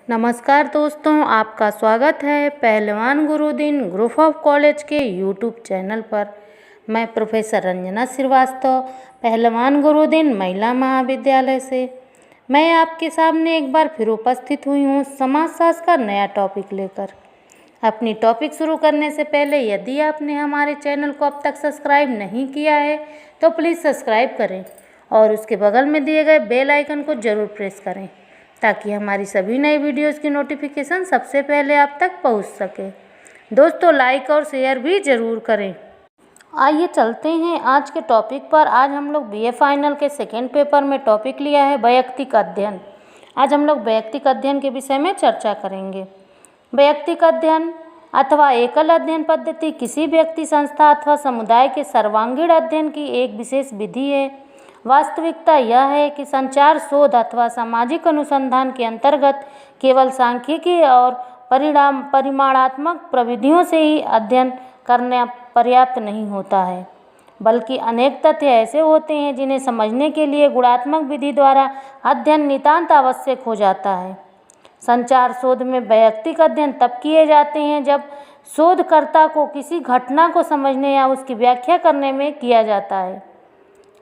नमस्कार दोस्तों, आपका स्वागत है पहलवान गुरुदिन ग्रुप ऑफ कॉलेज के यूट्यूब चैनल पर। मैं प्रोफेसर रंजना श्रीवास्तव, पहलवान गुरुदिन महिला महाविद्यालय से। मैं आपके सामने एक बार फिर उपस्थित हुई हूँ समाजशास्त्र का नया टॉपिक लेकर। अपनी टॉपिक शुरू करने से पहले यदि आपने हमारे चैनल को अब तक सब्सक्राइब नहीं किया है तो प्लीज़ सब्सक्राइब करें और उसके बगल में दिए गए बेल आइकन को ज़रूर प्रेस करें ताकि हमारी सभी नई वीडियोस की नोटिफिकेशन सबसे पहले आप तक पहुंच सके। दोस्तों, लाइक और शेयर भी ज़रूर करें। आइए चलते हैं आज के टॉपिक पर। आज हम लोग बीए फाइनल के सेकेंड पेपर में टॉपिक लिया है वैयक्तिक अध्ययन। आज हम लोग वैयक्तिक अध्ययन के विषय में चर्चा करेंगे। वैयक्तिक अध्ययन अथवा एकल अध्ययन पद्धति किसी व्यक्ति, संस्था अथवा समुदाय के सर्वांगीण अध्ययन की एक विशेष विधि है। वास्तविकता यह है कि संचार शोध अथवा सामाजिक अनुसंधान के अंतर्गत केवल सांख्यिकी और परिमाणात्मक प्रविधियों से ही अध्ययन करना पर्याप्त नहीं होता है, बल्कि अनेक तथ्य ऐसे होते हैं जिन्हें समझने के लिए गुणात्मक विधि द्वारा अध्ययन नितांत आवश्यक हो जाता है। संचार शोध में वैयक्तिक अध्ययन तब किए जाते हैं जब शोधकर्ता को किसी घटना को समझने या उसकी व्याख्या करने में किया जाता है।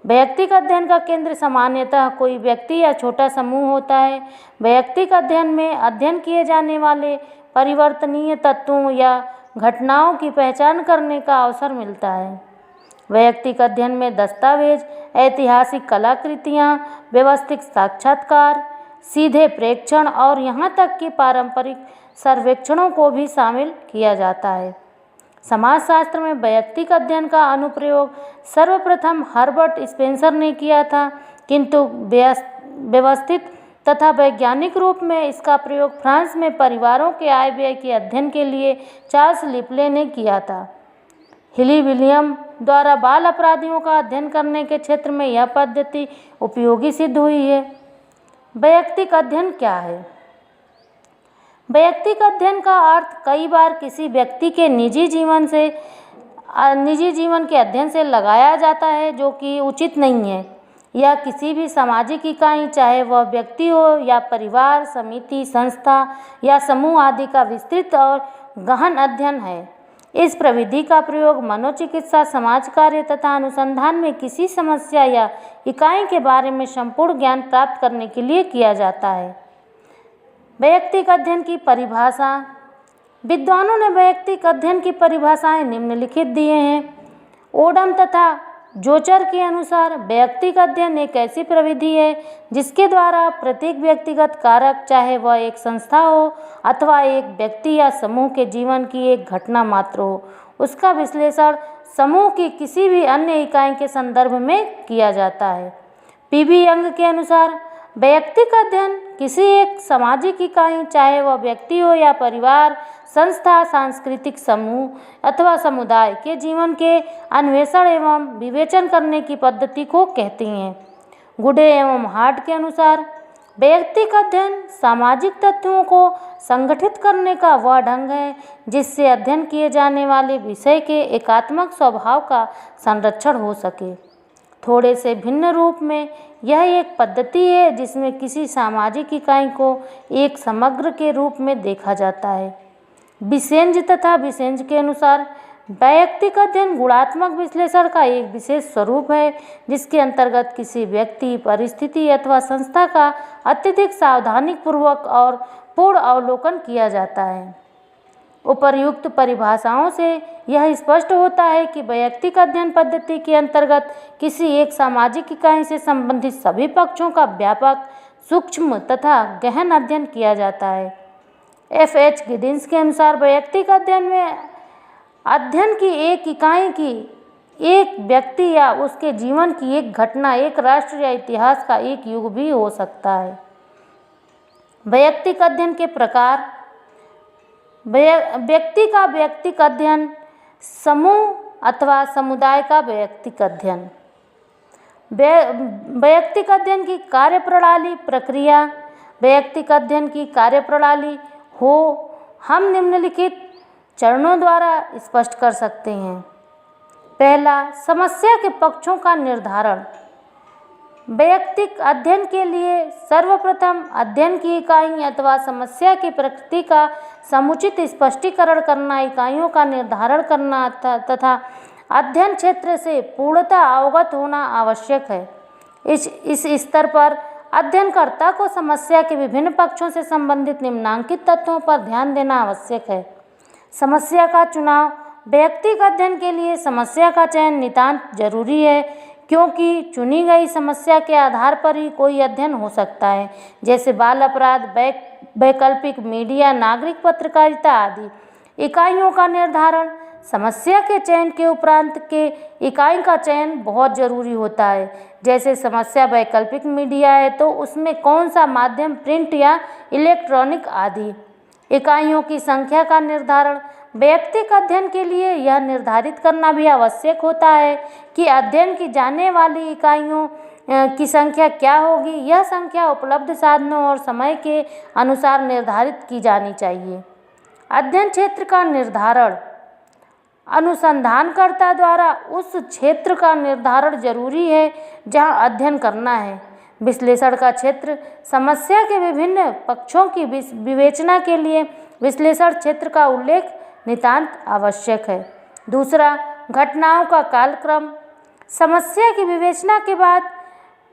वैयक्तिक अध्ययन का केंद्र सामान्यतः कोई व्यक्ति या छोटा समूह होता है। वैयक्तिक अध्ययन में अध्ययन किए जाने वाले परिवर्तनीय तत्वों या घटनाओं की पहचान करने का अवसर मिलता है। वैयक्तिक अध्ययन में दस्तावेज, ऐतिहासिक कलाकृतियाँ, व्यवस्थित साक्षात्कार, सीधे प्रेक्षण और यहाँ तक कि पारंपरिक सर्वेक्षणों को भी शामिल किया जाता है। समाजशास्त्र में वैयक्तिक अध्ययन का अनुप्रयोग सर्वप्रथम हर्बर्ट स्पेंसर ने किया था, किंतु व्यवस्थित तथा वैज्ञानिक रूप में इसका प्रयोग फ्रांस में परिवारों के आय व्यय के अध्ययन के लिए चार्ल्स लिपले ने किया था। हिली विलियम द्वारा बाल अपराधियों का अध्ययन करने के क्षेत्र में यह पद्धति उपयोगी सिद्ध हुई है। वैयक्तिक अध्ययन क्या है? वैयक्तिक अध्ययन का अर्थ कई बार किसी व्यक्ति के निजी जीवन के अध्ययन से लगाया जाता है, जो कि उचित नहीं है। यह किसी भी सामाजिक इकाई, चाहे वह व्यक्ति हो या परिवार, समिति, संस्था या समूह आदि का विस्तृत और गहन अध्ययन है। इस प्रविधि का प्रयोग मनोचिकित्सा, समाज कार्य तथा अनुसंधान में किसी समस्या या इकाई के बारे में संपूर्ण ज्ञान प्राप्त करने के लिए किया जाता है। वैयक्तिक अध्ययन की परिभाषा। विद्वानों ने वैयक्तिक अध्ययन की परिभाषाएं निम्नलिखित दिए हैं। ओडम तथा जोचर के अनुसार वैयक्तिक अध्ययन एक ऐसी प्रविधि है जिसके द्वारा प्रत्येक व्यक्तिगत कारक, चाहे वह एक संस्था हो अथवा एक व्यक्ति या समूह के जीवन की एक घटना मात्र हो, उसका विश्लेषण समूह की किसी भी अन्य इकाई के संदर्भ में किया जाता है। पीबी यंग के अनुसार वैयक्तिक अध्ययन किसी एक सामाजिक इकाई, चाहे वह व्यक्ति हो या परिवार, संस्था, सांस्कृतिक समूह अथवा समुदाय के जीवन के अन्वेषण एवं विवेचन करने की पद्धति को कहते हैं। गुडे एवं हार्ट के अनुसार वैयक्तिक अध्ययन सामाजिक तत्वों को संगठित करने का वह ढंग है जिससे अध्ययन किए जाने वाले विषय के एकात्मक स्वभाव का संरक्षण हो सके। थोड़े से भिन्न रूप में यह एक पद्धति है जिसमें किसी सामाजिक इकाई को एक समग्र के रूप में देखा जाता है। बिसेंज तथा बिसेंज के अनुसार वैयक्तिक अध्ययन गुणात्मक विश्लेषण का एक विशेष स्वरूप है जिसके अंतर्गत किसी व्यक्ति, परिस्थिति अथवा संस्था का अत्यधिक सावधानीपूर्वक और पूर्ण अवलोकन किया जाता है। उपर्युक्त परिभाषाओं से यह स्पष्ट होता है कि वैयक्तिक अध्ययन पद्धति के अंतर्गत किसी एक सामाजिक इकाई से संबंधित सभी पक्षों का व्यापक, सूक्ष्म तथा गहन अध्ययन किया जाता है। एफ.एच. गिडिंस के अनुसार वैयक्तिक अध्ययन में अध्ययन की एक इकाई की एक व्यक्ति या उसके जीवन की एक घटना, एक राष्ट्र या इतिहास का एक युग भी हो सकता है। वैयक्तिक अध्ययन के प्रकार। व्यक्ति का वैयक्तिक अध्ययन, समूह अथवा समुदाय का वैयक्तिक अध्ययन। वैयक्तिक अध्ययन की कार्यप्रणाली, प्रक्रिया। वैयक्तिक अध्ययन की कार्यप्रणाली हो हम निम्नलिखित चरणों द्वारा स्पष्ट कर सकते हैं। पहला, समस्या के पक्षों का निर्धारण। वैयक्तिक अध्ययन के लिए सर्वप्रथम अध्ययन की इकाई अथवा समस्या की प्रकृति का समुचित स्पष्टीकरण करना, इकाइयों का निर्धारण करना तथा अध्ययन क्षेत्र से पूर्णतः अवगत होना आवश्यक है। इस स्तर पर अध्ययनकर्ता को समस्या के विभिन्न पक्षों से संबंधित निम्नलिखित तत्वों पर ध्यान देना आवश्यक है। समस्या का चुनाव। वैयक्तिक अध्ययन के लिए समस्या का चयन नितांत जरूरी है, क्योंकि चुनी गई समस्या के आधार पर ही कोई अध्ययन हो सकता है, जैसे बाल अपराध, वैकल्पिक मीडिया, नागरिक पत्रकारिता आदि। इकाइयों का निर्धारण। समस्या के चयन के उपरांत के इकाई का चयन बहुत जरूरी होता है। जैसे समस्या वैकल्पिक मीडिया है तो उसमें कौन सा माध्यम, प्रिंट या इलेक्ट्रॉनिक आदि। इकाइयों की संख्या का निर्धारण। वैयक्तिक अध्ययन के लिए यह निर्धारित करना भी आवश्यक होता है कि अध्ययन की जाने वाली इकाइयों की संख्या क्या होगी। यह संख्या उपलब्ध साधनों और समय के अनुसार निर्धारित की जानी चाहिए। अध्ययन क्षेत्र का निर्धारण। अनुसंधानकर्ता द्वारा उस क्षेत्र का निर्धारण जरूरी है जहां अध्ययन करना है। विश्लेषण का क्षेत्र। समस्या के विभिन्न पक्षों की विवेचना के लिए विश्लेषण क्षेत्र का उल्लेख नितांत आवश्यक है। दूसरा, घटनाओं का कालक्रम। समस्या की विवेचना के बाद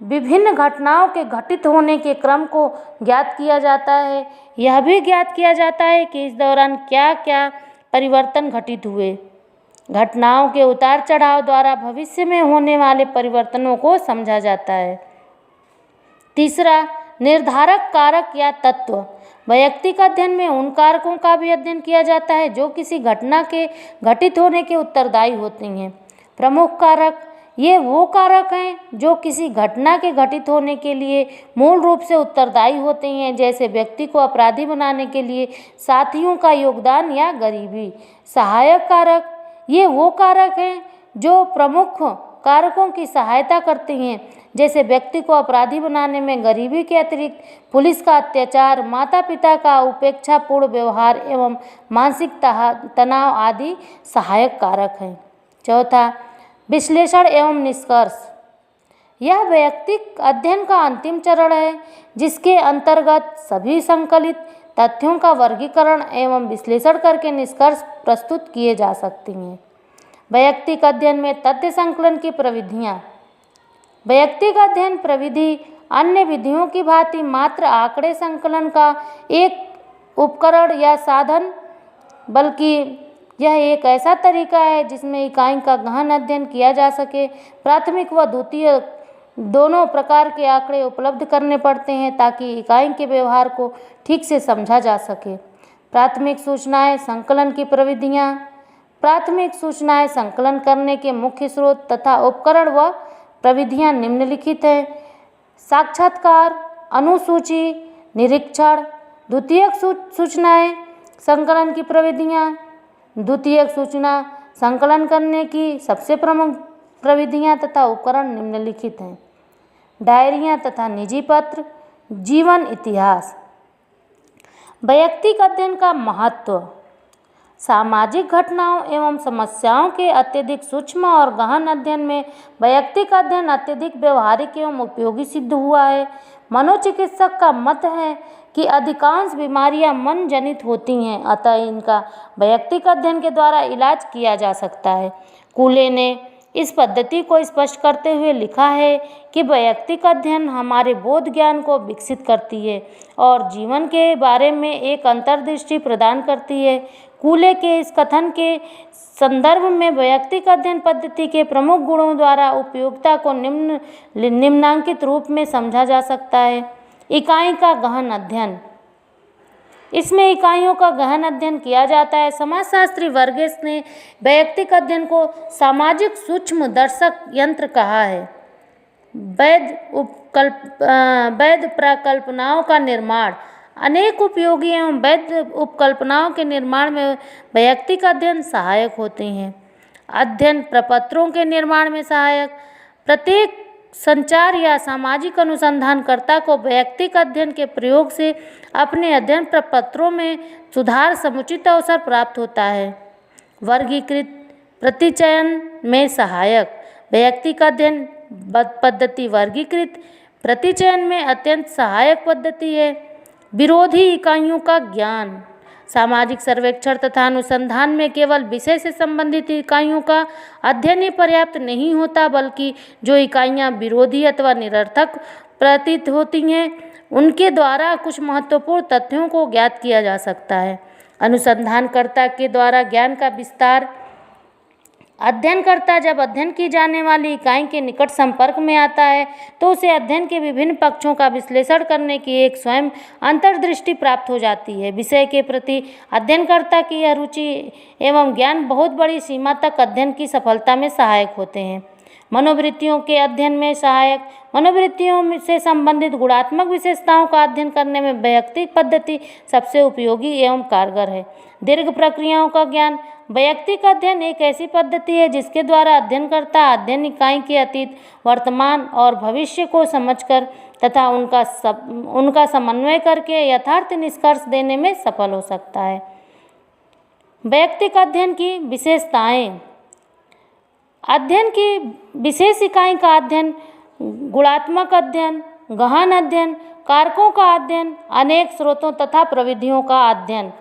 विभिन्न घटनाओं के घटित होने के क्रम को ज्ञात किया जाता है। यह भी ज्ञात किया जाता है कि इस दौरान क्या क्या परिवर्तन घटित हुए। घटनाओं के उतार चढ़ाव द्वारा भविष्य में होने वाले परिवर्तनों को समझा जाता है। तीसरा, निर्धारक कारक या तत्व। वैयक्तिक अध्ययन में उन कारकों का भी अध्ययन किया जाता है जो किसी घटना के घटित होने के उत्तरदायी होते हैं। प्रमुख कारक। ये वो कारक हैं जो किसी घटना के घटित होने के लिए मूल रूप से उत्तरदायी होते हैं, जैसे व्यक्ति को अपराधी बनाने के लिए साथियों का योगदान या गरीबी। सहायक कारक। ये वो कारक हैं जो प्रमुख कारकों की सहायता करते हैं, जैसे व्यक्ति को अपराधी बनाने में गरीबी के अतिरिक्त पुलिस का अत्याचार, माता पिता का उपेक्षापूर्ण व्यवहार एवं मानसिक तनाव आदि सहायक कारक हैं। चौथा, विश्लेषण एवं निष्कर्ष। यह वैयक्तिक अध्ययन का अंतिम चरण है, जिसके अंतर्गत सभी संकलित तथ्यों का वर्गीकरण एवं विश्लेषण करके निष्कर्ष प्रस्तुत किए जा सकते हैं। वैयक्तिक अध्ययन में तथ्य संकलन की प्रविधियाँ। वैयक्तिक अध्ययन प्रविधि अन्य विधियों की भांति मात्र आंकड़े संकलन का एक उपकरण या साधन, बल्कि यह एक ऐसा तरीका है जिसमें इकाई का गहन अध्ययन किया जा सके। प्राथमिक व द्वितीय दोनों प्रकार के आंकड़े उपलब्ध करने पड़ते हैं ताकि इकाई के व्यवहार को ठीक से समझा जा सके। प्राथमिक सूचनाएं संकलन की प्रविधियाँ। प्राथमिक सूचनाएं संकलन करने के मुख्य स्रोत तथा उपकरण व प्रविधियाँ निम्नलिखित हैं। साक्षात्कार, अनुसूची, निरीक्षण। द्वितीयक सूचनाएं संकलन की प्रविधियाँ। द्वितीयक सूचना संकलन करने की सबसे प्रमुख प्रविधियाँ तथा उपकरण निम्नलिखित हैं। डायरियाँ तथा निजी पत्र। जीवन इतिहास। वैयक्तिक अध्ययन का महत्व। सामाजिक घटनाओं एवं समस्याओं के अत्यधिक सूक्ष्म और गहन अध्ययन में वैयक्तिक अध्ययन अत्यधिक व्यवहारिक एवं उपयोगी सिद्ध हुआ है। मनोचिकित्सक का मत है कि अधिकांश बीमारियां मन जनित होती हैं, अतः इनका वैयक्तिक अध्ययन के द्वारा इलाज किया जा सकता है। कूले ने इस पद्धति को स्पष्ट करते हुए लिखा है कि वैयक्तिक अध्ययन हमारे बोध ज्ञान को विकसित करती है और जीवन के बारे में एक अंतर्दृष्टि प्रदान करती है। कूले के इस कथन के संदर्भ में वैयक्तिक अध्ययन पद्धति के प्रमुख गुणों द्वारा उपयोगिता को निम्नांकित रूप में समझा जा सकता है। इकाई का गहन अध्ययन। इसमें इकाइयों का गहन अध्ययन किया जाता है। समाजशास्त्री वर्गेस ने वैयक्तिक अध्ययन को सामाजिक सूक्ष्म दर्शक यंत्र कहा है। वैध प्रकल्पनाओं का निर्माण। अनेक उपयोगी एवं वैध उपकल्पनाओं के निर्माण में वैयक्तिक अध्ययन सहायक होते हैं। अध्ययन प्रपत्रों के निर्माण में सहायक। प्रत्येक संचार या सामाजिक अनुसंधानकर्ता को वैयक्तिक अध्ययन के प्रयोग से अपने अध्ययन प्रपत्रों में सुधार समुचित अवसर प्राप्त होता है। वर्गीकृत प्रतिचयन में सहायक। वैयक्तिक अध्ययन पद्धति वर्गीकृत प्रतिचयन में अत्यंत सहायक पद्धति है। विरोधी इकाइयों का ज्ञान। सामाजिक सर्वेक्षण तथा अनुसंधान में केवल विषय से संबंधित इकाइयों का अध्ययन ही पर्याप्त नहीं होता, बल्कि जो इकाइयां विरोधी अथवा निरर्थक प्रतीत होती हैं उनके द्वारा कुछ महत्वपूर्ण तथ्यों को ज्ञात किया जा सकता है। अनुसंधानकर्ता के द्वारा ज्ञान का विस्तार। अध्ययनकर्ता जब अध्ययन की जाने वाली इकाई के निकट संपर्क में आता है तो उसे अध्ययन के विभिन्न पक्षों का विश्लेषण करने की एक स्वयं अंतर्दृष्टि प्राप्त हो जाती है। विषय के प्रति अध्ययनकर्ता की यह रुचि एवं ज्ञान बहुत बड़ी सीमा तक अध्ययन की सफलता में सहायक होते हैं। मनोवृत्तियों के अध्ययन में सहायक। मनोवृत्तियों से संबंधित गुणात्मक विशेषताओं का अध्ययन करने में वैयक्तिक पद्धति सबसे उपयोगी एवं कारगर है। दीर्घ प्रक्रियाओं का ज्ञान। वैयक्तिक अध्ययन एक ऐसी पद्धति है जिसके द्वारा अध्ययनकर्ता अध्ययन इकाई के अतीत, वर्तमान और भविष्य को समझकर तथा उनका समन्वय करके यथार्थ निष्कर्ष देने में सफल हो सकता है। वैयक्तिक अध्ययन की विशेषताएं। अध्ययन की विशेष इकाई का अध्ययन, गुणात्मक अध्ययन, गहन अध्ययन, कारकों का अध्ययन, अनेक स्रोतों तथा प्रविधियों का अध्ययन।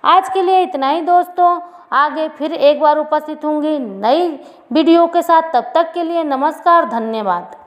आज के लिए इतना ही दोस्तों, आगे फिर एक बार उपस्थित होंगी नई वीडियो के साथ। तब तक के लिए नमस्कार, धन्यवाद।